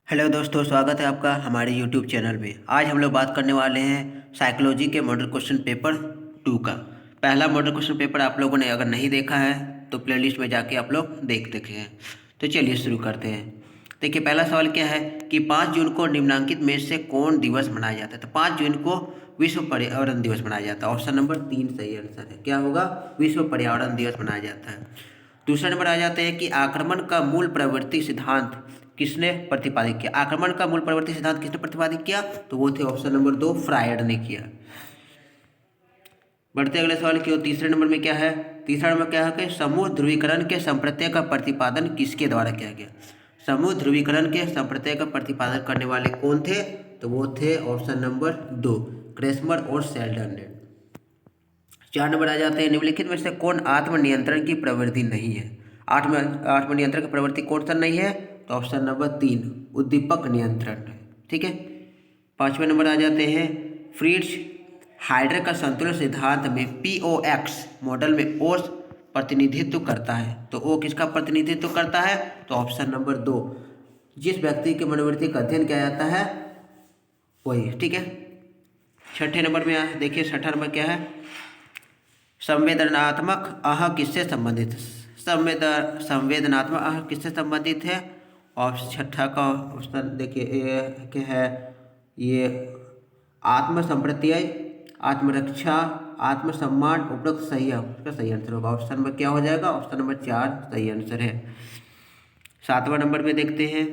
Hello दोस्तों, स्वागत है आपका हमारे यूट्यूब चैनल में। आज हम लोग बात करने वाले हैं साइकोलॉजी के मॉडल क्वेश्चन पेपर 2 का। पहला मॉडल क्वेश्चन पेपर आप लोगों ने अगर नहीं देखा है तो प्लेलिस्ट में जाके आप लोग देख सकते हैं। तो चलिए शुरू करते हैं। देखिए, पहला सवाल क्या है कि 5 जून को निम्नलिखित में से कौन दिवस मनाया जाता है। तो 5 जून को विश्व पर्यावरण दिवस मनाया जाता है। ऑप्शन नंबर 3 सही आंसर है। क्या होगा? विश्व पर्यावरण दिवस मनाया जाता है। दूसरे नंबर आ जाते हैं कि आक्रमण का मूल प्रवृत्ति सिद्धांत किसने प्रतिपादित किया। आक्रमण का मूल प्रवृत्ति सिद्धांत किसने प्रतिपादित किया? तो वो थे ऑप्शन नंबर 2 फ्रायड ने किया। बढ़ते अगले सवाल की ओर। तीसरे नंबर में क्या है? तीसरा नंबर क्या है कि समूह ध्रुवीकरण के संप्रत्यय का प्रतिपादन किसके द्वारा किया गया। समूह ध्रुवीकरण के संप्रत्यय का प्रतिपादन करने वाले कौन थे? तो वो थे ऑप्शन नंबर 2 क्रेसमर और सेल्डन ने। 4 नंबर आ जाते हैं निम्नलिखित में से कौन आत्मनियंत्रण की प्रवृत्ति नहीं है। आत्मनियंत्रण की प्रवृत्ति कौन सा नहीं है? तो ऑप्शन नंबर 3 उद्दीपक नियंत्रण है। ठीक है। 5वें नंबर आ जाते हैं फ्रीड्स हाइड्र का संतुलन सिद्धांत में POX मॉडल में ओ प्रतिनिधित्व करता है। तो ओ किसका प्रतिनिधित्व करता है? तो ऑप्शन नंबर 2 जिस व्यक्ति के मनोवृत्ति का अध्ययन किया जाता है वही। ठीक है। छठे नंबर में देखिए, छठा नंबर क्या है? संवेदनात्मक अह किससे संबंधित है? संवेदनात्मक अह किससे संबंधित है? और छठा का ऑप्शन देखिए ये क्या है? ये आत्मसंप्रत्यय, आत्मरक्षा, आत्मसम्मान, उपरोक्त सही है। उसका सही आंसर होगा ऑप्शन नंबर क्या हो जाएगा? ऑप्शन नंबर 4 सही आंसर है। 7वां नंबर में देखते हैं।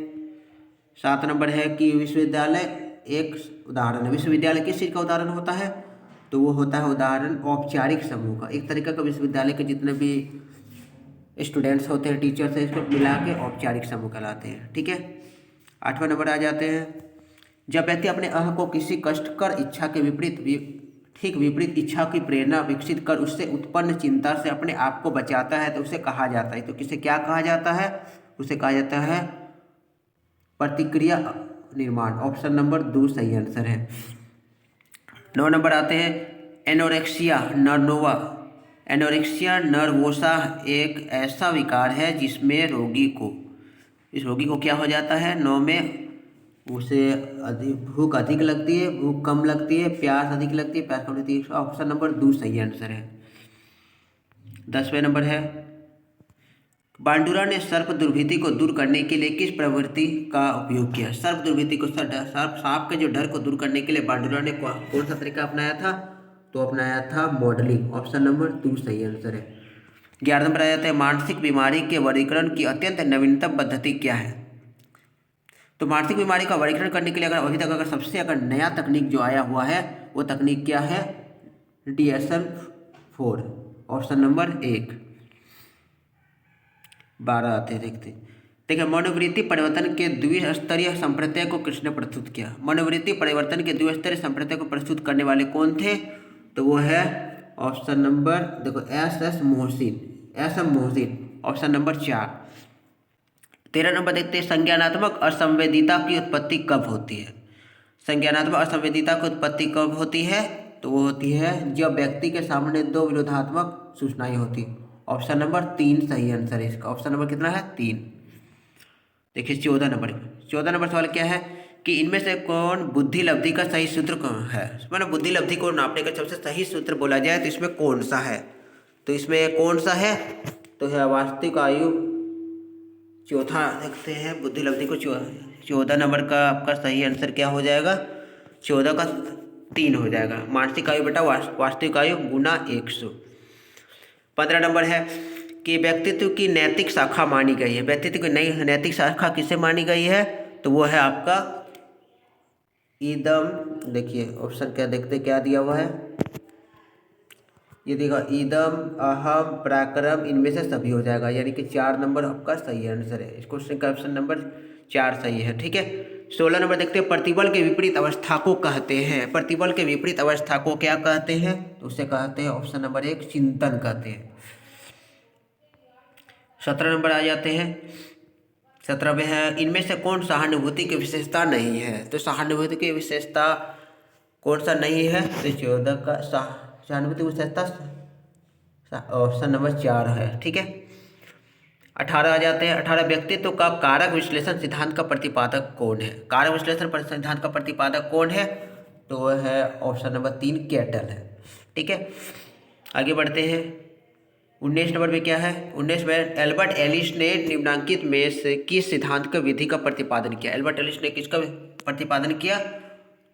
7 नंबर है कि विश्वविद्यालय एक उदाहरण है। विश्वविद्यालय किस चीज़ का उदाहरण होता है? तो वो होता है उदाहरण औपचारिक समूह का। एक तरीका का विश्वविद्यालय के जितने भी स्टूडेंट्स होते हैं, टीचर्स हैं, इसको मिला के औपचारिक समूह कहलाते हैं। ठीक है। 8वां नंबर आ जाते हैं। जब व्यक्ति अपने अह को किसी कष्टकर इच्छा के विपरीत इच्छा की प्रेरणा विकसित कर उससे उत्पन्न चिंता से अपने आप को बचाता है तो उसे कहा जाता है। तो किसे क्या कहा जाता है? उसे कहा जाता है प्रतिक्रिया निर्माण। ऑप्शन नंबर 2 सही आंसर है। 9 नंबर आते हैं एनोरेक्सिया नर्वोसा। एनोरेक्सिया नर्वोसा एक ऐसा विकार है जिसमें इस रोगी को क्या हो जाता है? 9 में उसे भूख अधिक लगती है, भूख कम लगती है, प्यास अधिक लगती है, प्यास कम लगती है। ऑप्शन नंबर 2 सही आंसर है। 10वें नंबर है बांडुरा ने सर्प दुर्भिति को दूर करने के लिए किस प्रवृत्ति का उपयोग किया। सर्प दुर्भिति को सांप के जो डर को दूर करने के लिए बांडुरा ने कौन सा तरीका अपनाया था? तो अपनाया था मॉडलिंग। ऑप्शन नंबर 2 सही आंसर है। 11 नंबर आ जाता है मानसिक बीमारी के वर्गीकरण की अत्यंत नवीनतम पद्धति क्या है। तो मानसिक बीमारी का वर्गीकरण करने के लिए अगर अभी तक सबसे नया तकनीक जो आया हुआ है वो तकनीक क्या है? DSM-4 option number 1। 12 आते देखते। देखिए, मनोवृत्ति परिवर्तन के द्विस्तरीय संप्रत्यय को किसने प्रस्तुत किया? मनोवृत्ति परिवर्तन के द्विस्तरीय संप्रत्यय को प्रस्तुत करने वाले कौन थे? तो वो है ऑप्शन नंबर देखो S M Mohsin option number 4। 13 नंबर देखते हैं संज्ञानात्मक असंवेदिता की उत्पत्ति कब होती है। संज्ञानात्मक असंवेदिता की उत्पत्ति कब होती है? तो वो होती है जब व्यक्ति के सामने दो विरोधात्मक सूचनाएं होती। ऑप्शन नंबर 3 सही आंसर है इसका। ऑप्शन नंबर कितना है? 3। देखिए 14 नंबर सवाल क्या है कि इनमें से कौन बुद्धि लब्धि का सही सूत्र कौन है। मतलब बुद्धि लब्धि को नापने का सबसे सही सूत्र बोला जाए तो इसमें कौन सा है? तो इसमें कौन सा है? तो है वास्तविक आयु। चौथा देखते हैं बुद्धि लब्धि को 14 नंबर का आपका सही आंसर क्या हो जाएगा? 14 का 3 हो जाएगा। मानसिक आयु बेटा वास्तविक आयु गुना 100। 15 नंबर है कि व्यक्तित्व की नैतिक शाखा मानी गई है। व्यक्तित्व की नई नैतिक शाखा किसे मानी गई है? तो वो है आपका ईदम। देखिए ऑप्शन क्या देखते क्या दिया हुआ है? ये देखा ईदम अहम पराक्रम इनमें से सभी हो जाएगा, यानी कि 4 नंबर आपका सही आंसर है। इस क्वेश्चन का ऑप्शन नंबर 4 सही है। ठीक है। 16 नंबर देखते हैं प्रतिबल के विपरीत अवस्था को कहते हैं। प्रतिबल के विपरीत अवस्था को क्या कहते हैं? तो उसे कहते हैं ऑप्शन नंबर 1 चिंतन कहते हैं। 17 नंबर आ जाते हैं। 17 में है इनमें से कौन सहानुभूति की विशेषता नहीं है। तो सहानुभूति की विशेषता कौन सा नहीं है? तो 14 का सहानुभूति विशेषता ऑप्शन नंबर 4 है। ठीक है। 18 आ जाते हैं। 18 व्यक्तित्व का कारक विश्लेषण सिद्धांत का प्रतिपादक कौन है? कारक विश्लेषण सिद्धांत का प्रतिपादक कौन है? तो वह है ऑप्शन नंबर 3 कैटल है। ठीक है, आगे बढ़ते हैं। 19 नंबर में क्या है? 19 में एल्बर्ट एलिस ने निम्नांकित में से किस सिद्धांत का विधि का प्रतिपादन किया? एल्बर्ट एलिस ने किसका प्रतिपादन किया?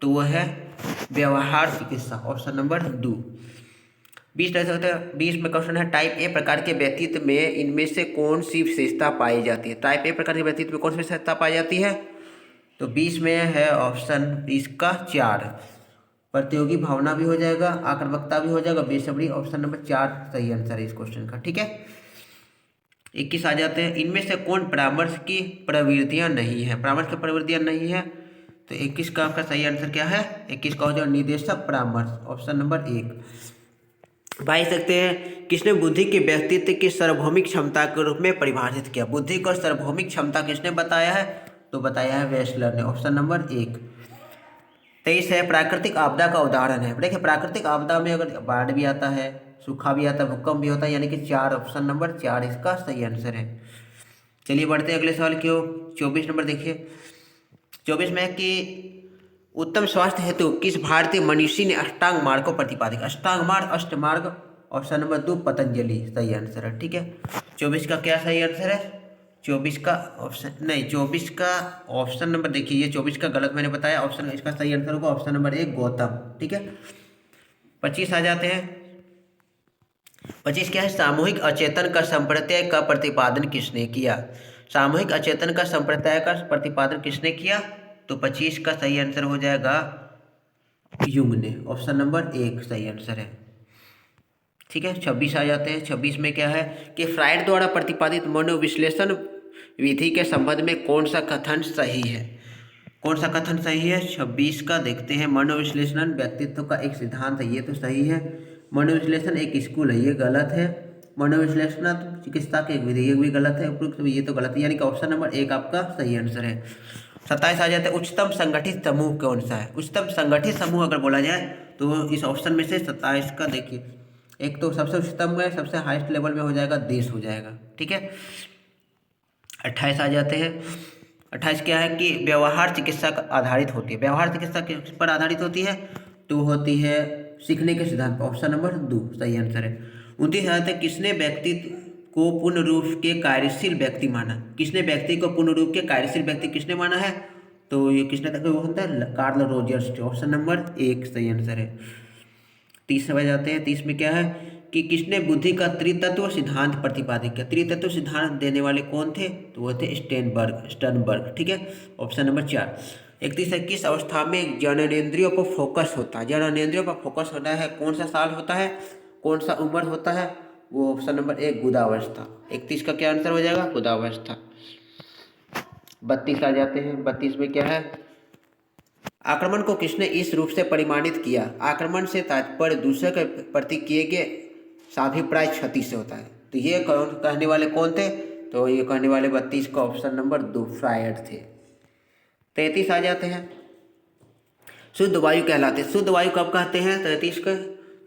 तो वह है व्यवहार चिकित्सा, ऑप्शन नंबर 2। 20 में क्वेश्चन है टाइप ए प्रकार के व्यक्तित्व में इनमें से कौन सी विशेषता पाई जाती है? टाइप ए प्रकार के व्यक्तित्व में कौन सी विशेषता पाई जाती है? तो 20 में है ऑप्शन इसका 4, प्रतियोगी भावना भी हो जाएगा, आक्रामकता भी हो जाएगा, बेसब्री, ऑप्शन नंबर 4 सही आंसर है इस क्वेश्चन का। ठीक है, 21 आ जाते हैं। इनमें से कौन परामर्श की प्रवृत्तियां नहीं है? परामर्श की प्रवृत्तियां नहीं है, तो 21 का आपका सही आंसर क्या है? 21 का हो जाएगा निर्देशक परामर्श, ऑप्शन नंबर 1। भाई सकते हैं किसने बुद्धि के व्यक्तित्व की सार्वभौमिक क्षमता के रूप में परिभाषित किया? बुद्धि को सार्वभौमिक क्षमता किसने बताया है? तो बताया है वेस्लर ने, ऑप्शन नंबर 1। 23 है प्राकृतिक आपदा का उदाहरण है। देखिए प्राकृतिक आपदा में अगर बाढ़ भी आता है, सूखा भी आता है, भूकंप भी होता है, यानी कि 4, ऑप्शन नंबर 4 इसका सही आंसर है। चलिए बढ़ते हैं अगले सवाल की ओर। 24 नंबर देखिए। 24 में कि उत्तम स्वास्थ्य हेतु किस भारतीय मनीषी ने अष्टांग मार्ग को प्रतिपादित? अष्टांग मार्ग, अष्टमार्ग, ऑप्शन नंबर 2 पतंजलि सही आंसर है। ठीक है, 24 का क्या सही आंसर है? 24 का ऑप्शन नहीं, 24 का ऑप्शन नंबर देखिए, ये 24 का गलत मैंने बताया, ऑप्शन इसका सही आंसर होगा ऑप्शन नंबर 1 गौतम। ठीक है, 25 आ जाते हैं। 25 क्या है? सामूहिक अचेतन का संप्रत्यय का प्रतिपादन किसने किया? सामूहिक अचेतन का संप्रत्यय का प्रतिपादन किसने किया? तो 25 का सही आंसर हो जाएगा युंग ने, ऑप्शन नंबर 1 सही आंसर है। ठीक है, 26 आ जाते हैं। 26 में क्या है कि फ्राइड द्वारा प्रतिपादित मनोविश्लेषण विधि के संबंध में कौन सा कथन सही है? कौन सा कथन सही है? 26 का देखते हैं। मनोविश्लेषण व्यक्तित्व का एक सिद्धांत है, ये तो सही है। मनोविश्लेषण एक स्कूल है, ये गलत है। मनोविश्लेषण चिकित्सा की एक विधि, ये भी गलत है। उपयुक्त ये तो गलत है, यानी कि ऑप्शन नंबर 1 आपका सही आंसर है। 27 आ जाते हैं। उच्चतम संगठित समूह कौन सा है? उच्चतम संगठित समूह अगर बोला जाए तो इस ऑप्शन में से 27 का देखिए, एक तो सबसे उच्चतम है, सबसे हाईएस्ट लेवल में हो जाएगा देश हो जाएगा। ठीक है, 28 आ जाते हैं। 28 क्या है कि व्यवहार चिकित्सा आधारित होती है। व्यवहार चिकित्सा किस पर आधारित होती है? तो होती है सीखने के सिद्धांत पर, ऑप्शन नंबर 2 सही आंसर है। 29 आ जाते हैं। किसने व्यक्तित्व को पूर्ण रूप के कार्यशील व्यक्ति माना? किसने व्यक्ति को पूर्ण रूप के कार्यशील व्यक्ति किसने माना है? तो ये किसने तक वो होता है? कार्ल रोजर्स, ऑप्शन नंबर 1 सही आंसर है। 30 में जाते हैं। 30 में क्या है कि किसने बुद्धि का त्रितत्व सिद्धांत प्रतिपादित किया? त्रितत्व सिद्धांत देने वाले कौन थे? तो वो थे स्टर्नबर्ग। ठीक है, ऑप्शन नंबर 4। 31 है किस अवस्था में जननेंद्रियों पर फोकस होता है? जननेंद्रियों पर फोकस होता है, कौन सा साल होता है, कौन सा उम्र होता है? वो ऑप्शन नंबर 1 गुदावस्था। 31 का क्या आंसर हो जाएगा? गुदावस्था। 32 आ जाते हैं। 32 में क्या है? आक्रमण को किसने इस रूप से परिमाणित किया? आक्रमण से तात्पर्य दूसरे के प्रति किए गए साभिप्राय क्षति से होता है। तो ये कहने वाले कौन थे? तो ये कहने वाले 32 का ऑप्शन नंबर 2 फ्रायड थे। 33 आ जाते हैं। शुद्ध वायु कहलाते हैं। शुद्ध वायु कब कहते हैं? 33 का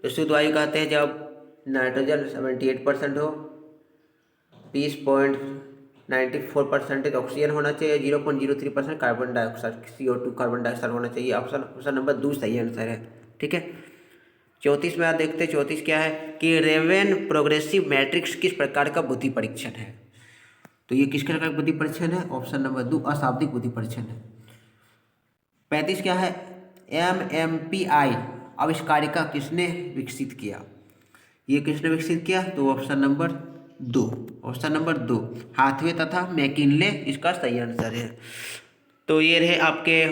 तो शुद्ध वायु कहते हैं जब नाइट्रोजन 78% हो, 20.94% ऑक्सीजन होना चाहिए, 0.03% carbon dioxide CO2 carbon dioxide होना चाहिए। ऑप्शन नंबर 2 सही आंसर है। ठीक है, 34 में आप देखते हैं। 34 क्या है कि रेवेन प्रोग्रेसिव मैट्रिक्स किस प्रकार का बुद्धि परीक्षण है? तो ये किस प्रकार का बुद्धि परीक्षण है? ऑप्शन नंबर 2 अशाब्दिक बुद्धि परीक्षण है। 35 क्या है? MMPI आविष्कारिका किसने विकसित किया? ये किसने विकसित किया? तो option number 2, option number 2 Hathaway तथा मैकिनले इसका सही आंसर है। तो ये रहे आपके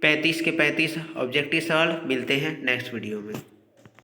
35 के 35 ऑब्जेक्टिव सवाल। मिलते हैं नेक्स्ट वीडियो में।